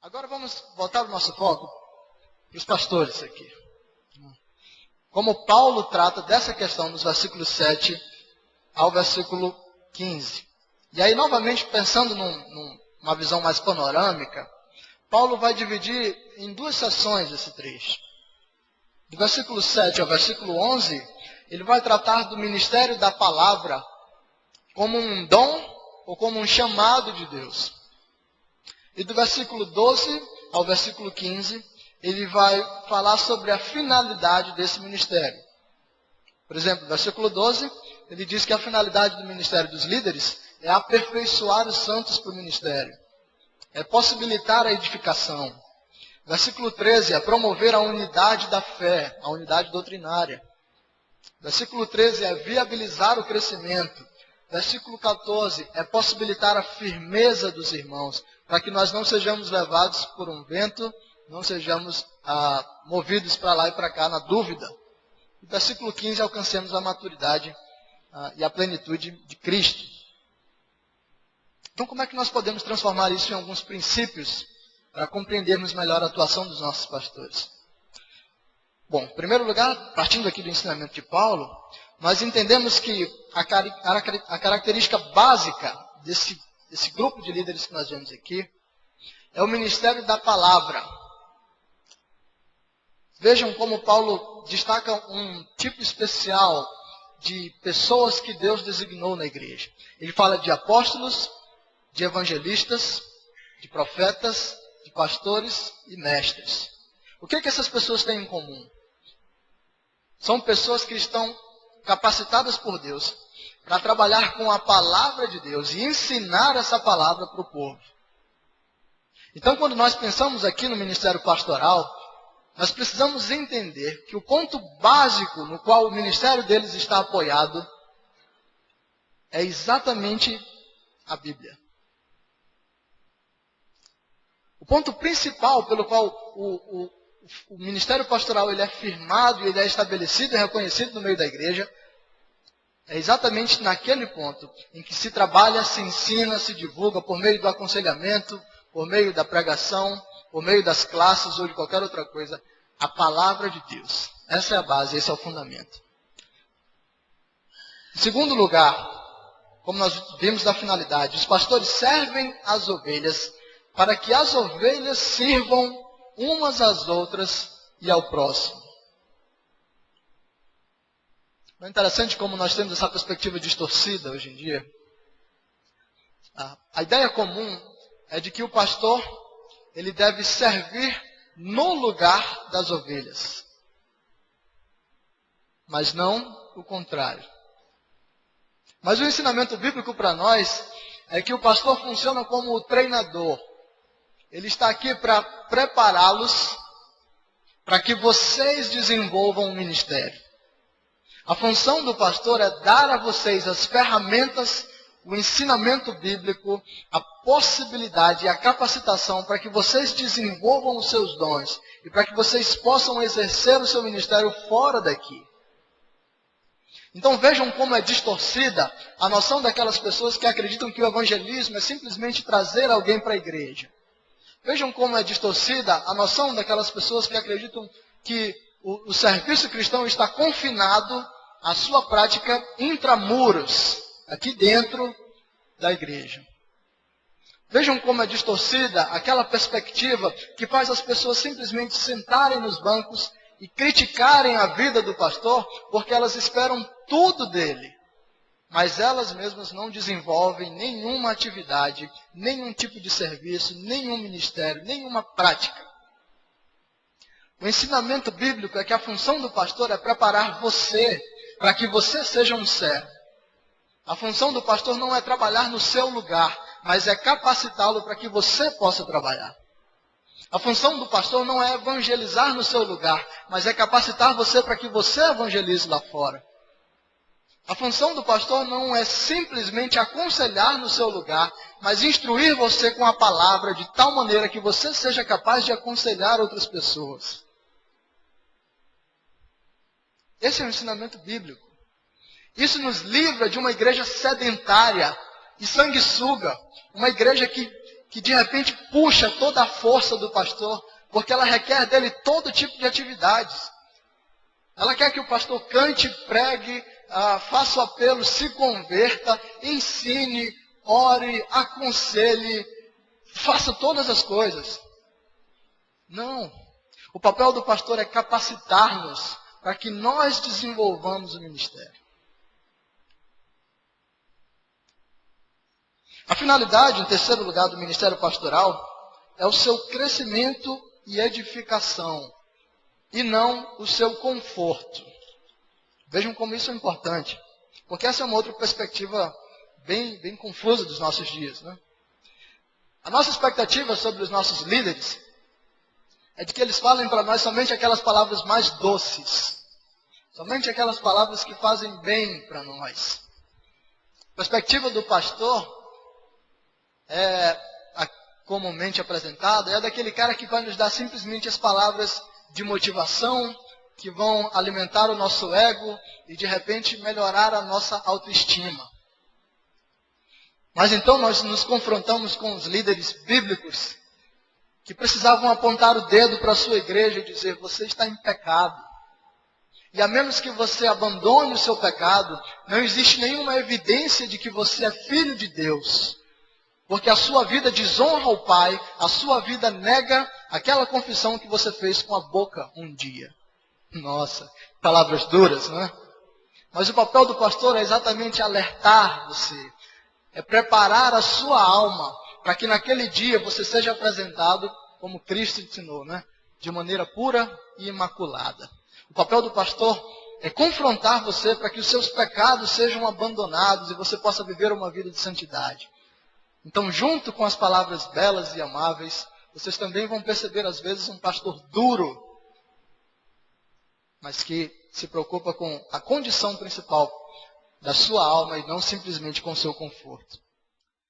Agora vamos voltar o nosso foco para os pastores aqui. Como Paulo trata dessa questão nos versículos 7 ao versículo 15. E aí, novamente, pensando numa visão mais panorâmica, Paulo vai dividir em duas seções esse trecho. Do versículo 7 ao versículo 11, ele vai tratar do ministério da palavra como um dom ou como um chamado de Deus. E do versículo 12 ao versículo 15, ele vai falar sobre a finalidade desse ministério. Por exemplo, no versículo 12, ele diz que a finalidade do ministério dos líderes é aperfeiçoar os santos para o ministério. É possibilitar a edificação. Versículo 13 é promover a unidade da fé, a unidade doutrinária. Versículo 13 é viabilizar o crescimento. Versículo 14 é possibilitar a firmeza dos irmãos, para que nós não sejamos levados por um vento, não sejamos movidos para lá e para cá na dúvida. E versículo 15, alcancemos a maturidade e a plenitude de Cristo. Então, como é que nós podemos transformar isso em alguns princípios para compreendermos melhor a atuação dos nossos pastores? Bom, em primeiro lugar, partindo aqui do ensinamento de Paulo, nós entendemos que a característica básica desse grupo de líderes que nós vemos aqui é o ministério da palavra. Vejam como Paulo destaca um tipo especial de pessoas que Deus designou na igreja. Ele fala de apóstolos, de evangelistas, de profetas, de pastores e mestres. O que essas pessoas têm em comum? São pessoas que estão capacitadas por Deus para trabalhar com a palavra de Deus e ensinar essa palavra para o povo. Então, quando nós pensamos aqui no ministério pastoral, nós precisamos entender que o ponto básico no qual o ministério deles está apoiado é exatamente a Bíblia. O ponto principal pelo qual o ministério pastoral ele é firmado, ele é estabelecido e reconhecido no meio da igreja, é exatamente naquele ponto em que se trabalha, se ensina, se divulga por meio do aconselhamento, por meio da pregação, por meio das classes ou de qualquer outra coisa, a palavra de Deus. Essa é a base, esse é o fundamento. Em segundo lugar, como nós vimos da finalidade, os pastores servem as ovelhas para que as ovelhas sirvam umas às outras e ao próximo. Não é interessante como nós temos essa perspectiva distorcida hoje em dia? A ideia comum é de que o pastor ele deve servir no lugar das ovelhas. Mas não o contrário. Mas o ensinamento bíblico para nós é que o pastor funciona como o treinador. Ele está aqui para prepará-los para que vocês desenvolvam o ministério. A função do pastor é dar a vocês as ferramentas, o ensinamento bíblico, a possibilidade e a capacitação para que vocês desenvolvam os seus dons e para que vocês possam exercer o seu ministério fora daqui. Então vejam como é distorcida a noção daquelas pessoas que acreditam que o evangelismo é simplesmente trazer alguém para a igreja. Vejam como é distorcida a noção daquelas pessoas que acreditam que o serviço cristão está confinado à sua prática intramuros, aqui dentro da igreja. Vejam como é distorcida aquela perspectiva que faz as pessoas simplesmente sentarem nos bancos e criticarem a vida do pastor porque elas esperam tudo dele. Mas elas mesmas não desenvolvem nenhuma atividade, nenhum tipo de serviço, nenhum ministério, nenhuma prática. O ensinamento bíblico é que a função do pastor é preparar você para que você seja um servo. A função do pastor não é trabalhar no seu lugar, mas é capacitá-lo para que você possa trabalhar. A função do pastor não é evangelizar no seu lugar, mas é capacitar você para que você evangelize lá fora. A função do pastor não é simplesmente aconselhar no seu lugar, mas instruir você com a palavra de tal maneira que você seja capaz de aconselhar outras pessoas. Esse é o ensinamento bíblico. Isso nos livra de uma igreja sedentária e sanguessuga, uma igreja que que de repente puxa toda a força do pastor, porque ela requer dele todo tipo de atividades. Ela quer que o pastor cante, pregue, faça o apelo, se converta, ensine, ore, aconselhe, faça todas as coisas. Não. O papel do pastor é capacitar-nos para que nós desenvolvamos o ministério. A finalidade, em terceiro lugar, do ministério pastoral é o seu crescimento e edificação, e não o seu conforto. Vejam como isso é importante, porque essa é uma outra perspectiva bem confusa dos nossos dias, né? A nossa expectativa sobre os nossos líderes é de que eles falem para nós somente aquelas palavras mais doces, somente aquelas palavras que fazem bem para nós. A perspectiva do pastor comumente apresentada, é daquele cara que vai nos dar simplesmente as palavras de motivação, que vão alimentar o nosso ego e de repente melhorar a nossa autoestima. Mas então nós nos confrontamos com os líderes bíblicos que precisavam apontar o dedo para a sua igreja e dizer: você está em pecado. E a menos que você abandone o seu pecado, não existe nenhuma evidência de que você é filho de Deus. Porque a sua vida desonra o Pai, a sua vida nega aquela confissão que você fez com a boca um dia. Nossa, palavras duras, não é? Mas o papel do pastor é exatamente alertar você, é preparar a sua alma para que naquele dia você seja apresentado como Cristo ensinou, né? De maneira pura e imaculada. O papel do pastor é confrontar você para que os seus pecados sejam abandonados e você possa viver uma vida de santidade. Então, junto com as palavras belas e amáveis, vocês também vão perceber, às vezes, um pastor duro, mas que se preocupa com a condição principal da sua alma e não simplesmente com o seu conforto.